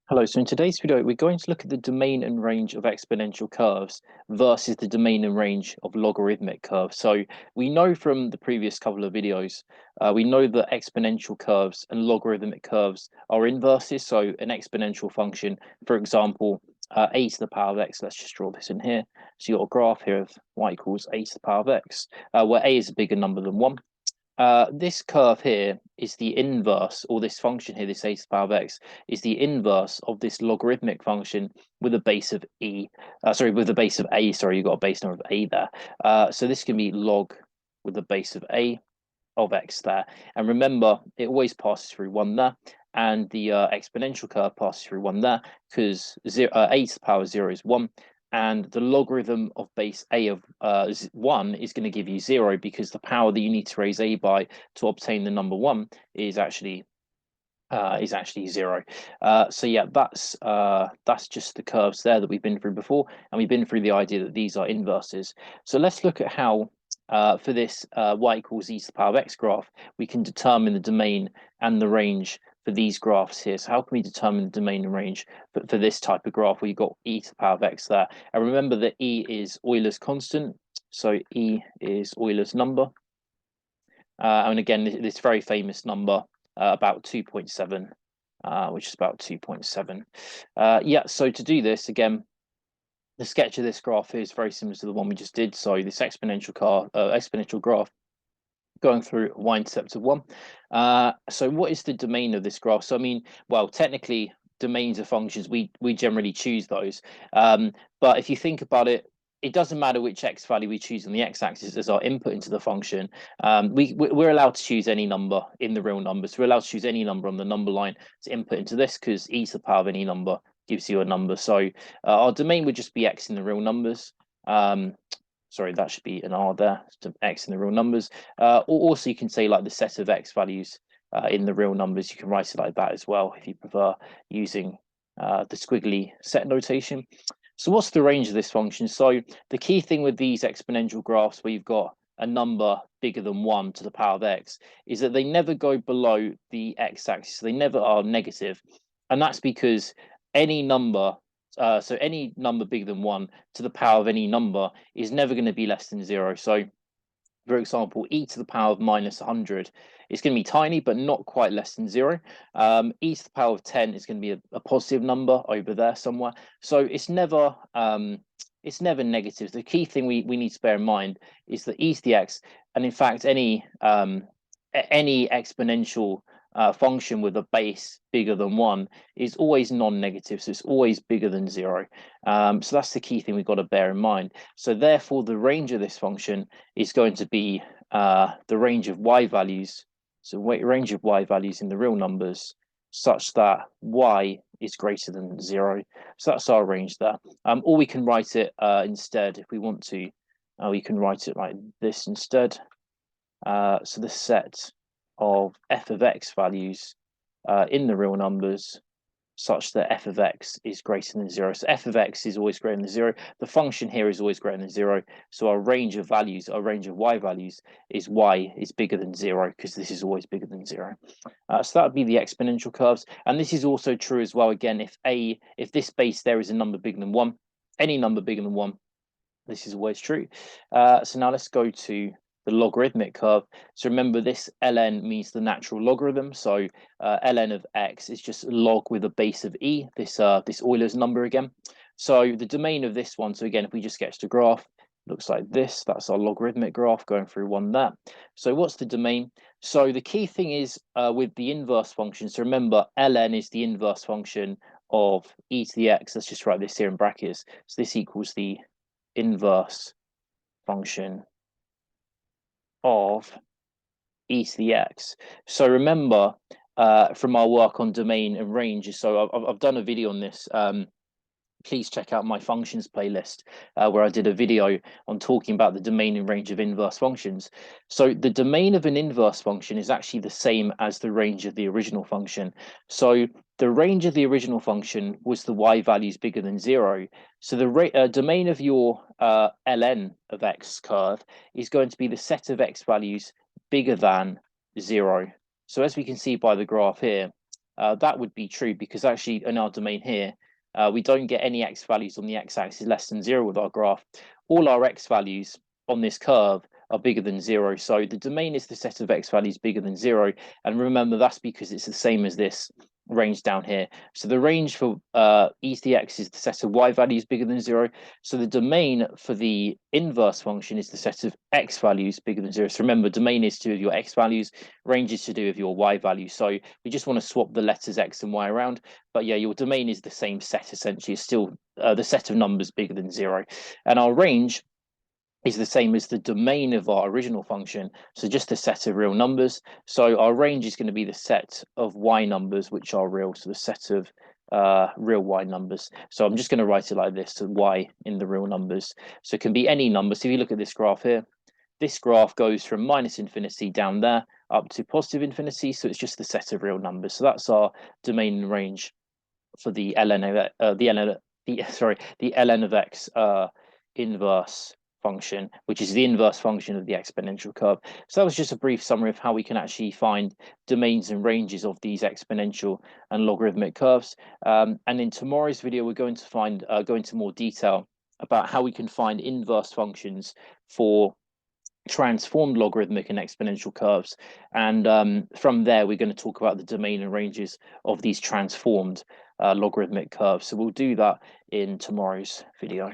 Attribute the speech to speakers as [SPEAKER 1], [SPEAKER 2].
[SPEAKER 1] Hello, so in today's video, we're going to look at the domain and range of exponential curves versus the domain and range of logarithmic curves. So we know from the previous couple of videos, we know that exponential curves and logarithmic curves are inverses. So an exponential function, for example, a to the power of x, let's just draw this in here. So you've got a graph here of y equals a to the power of x, where a is a bigger number than 1. This curve here is the inverse, or this function here, this a to the power of x, is the inverse of this logarithmic function with a base of with a base of a. Sorry, you've got a base number of a there. So this can be log with a base of a of x there. And remember, it always passes through 1 there, and the exponential curve passes through 1 there because a to the power of 0 is 1. And the logarithm of base a of 1 is going to give you 0 because the power that you need to raise a by to obtain the number 1 is actually 0. So yeah, that's just the curves there that we've been through before, and we've been through the idea that these are inverses. So let's look at how for this y equals e to the power of x graph, we can determine the domain and the range for these graphs here. So how can we determine the domain and range for this type of graph where you've got e to the power of x there? And remember that e is Euler's constant, so e is Euler's number. And again, this very famous number, about 2.7, which is about 2.7. Yeah, so to do this, again, the sketch of this graph is very similar to the one we just did. So this exponential graph going through y-intercept of 1. So what is the domain of this graph? So I mean, well, technically, domains of functions, we generally choose those. But if you think about it, it doesn't matter which x value we choose on the x-axis as our input into the function. We're allowed to choose any number in the real numbers. We're allowed to choose any number on the number line to input into this because e to the power of any number gives you a number. So our domain would just be x in the real numbers. Sorry, that should be an R there, to x in the real numbers. Or also you can say like the set of x values in the real numbers. You can write it like that as well if you prefer using the squiggly set notation. So what's the range of this function? So the key thing with these exponential graphs where you've got a number bigger than 1 to the power of x is that they never go below the x-axis. They never are negative. And that's because any number, so any number bigger than 1 to the power of any number is never going to be less than 0. So for example, e to the power of minus 100 is going to be tiny, but not quite less than 0. E to the power of 10 is going to be a positive number over there somewhere. So it's never negative. The key thing we need to bear in mind is that e to the x, and in fact, any exponential function with a base bigger than 1 is always non-negative, so it's always bigger than 0. So that's the key thing we've got to bear in mind. So therefore, the range of this function is going to be the range of y values, so range of y values in the real numbers, such that y is greater than 0. So that's our range there. Or we can write it instead if we want to. We can write it like this instead. So the set of f of x values in the real numbers such that f of x is greater than 0. So f of x is always greater than 0. The function here is always greater than 0. So our range of values, our range of y values is y is bigger than 0 because this is always bigger than 0. So that would be the exponential curves. And this is also true as well, again, if this base there is a number bigger than 1, any number bigger than 1, this is always true. So now let's go to the logarithmic curve. So remember, this ln means the natural logarithm. So ln of x is just log with a base of e, this Euler's number again. So the domain of this one, so again, if we just sketch the graph, looks like this. That's our logarithmic graph going through 1 there. So what's the domain? So the key thing is with the inverse function. So remember, ln is the inverse function of e to the x. Let's just write this here in brackets. So this equals the inverse function of e to the x. So remember from our work on domain and range, so I've done a video on this. Please check out my functions playlist where I did a video on talking about the domain and range of inverse functions. So the domain of an inverse function is actually the same as the range of the original function. So the range of the original function was the y values bigger than 0. So the domain of your ln of x curve is going to be the set of x values bigger than 0. So as we can see by the graph here, that would be true because actually in our domain here, we don't get any x values on the x-axis less than 0 with our graph. All our x values on this curve are bigger than 0. So the domain is the set of x values bigger than 0. And remember, that's because it's the same as this range down here. So the range for e to the x is the set of y values bigger than 0. So the domain for the inverse function is the set of x values bigger than 0. So remember, domain is to do with your x values, range is to do with your y values. So we just want to swap the letters x and y around. But yeah, your domain is the same set, essentially. It's still the set of numbers bigger than 0. And our range is the same as the domain of our original function, so just a set of real numbers. So our range is going to be the set of y numbers which are real, so the set of real y numbers. So I'm just going to write it like this, so y in the real numbers. So it can be any number. So if you look at this graph here, this graph goes from minus infinity down there up to positive infinity, so it's just the set of real numbers. So that's our domain and range for the ln of the ln of x inverse function, which is the inverse function of the exponential curve. So that was just a brief summary of how we can actually find domains and ranges of these exponential and logarithmic curves. And in tomorrow's video, we're going to go into more detail about how we can find inverse functions for transformed logarithmic and exponential curves. And from there, we're going to talk about the domain and ranges of these transformed logarithmic curves. So we'll do that in tomorrow's video.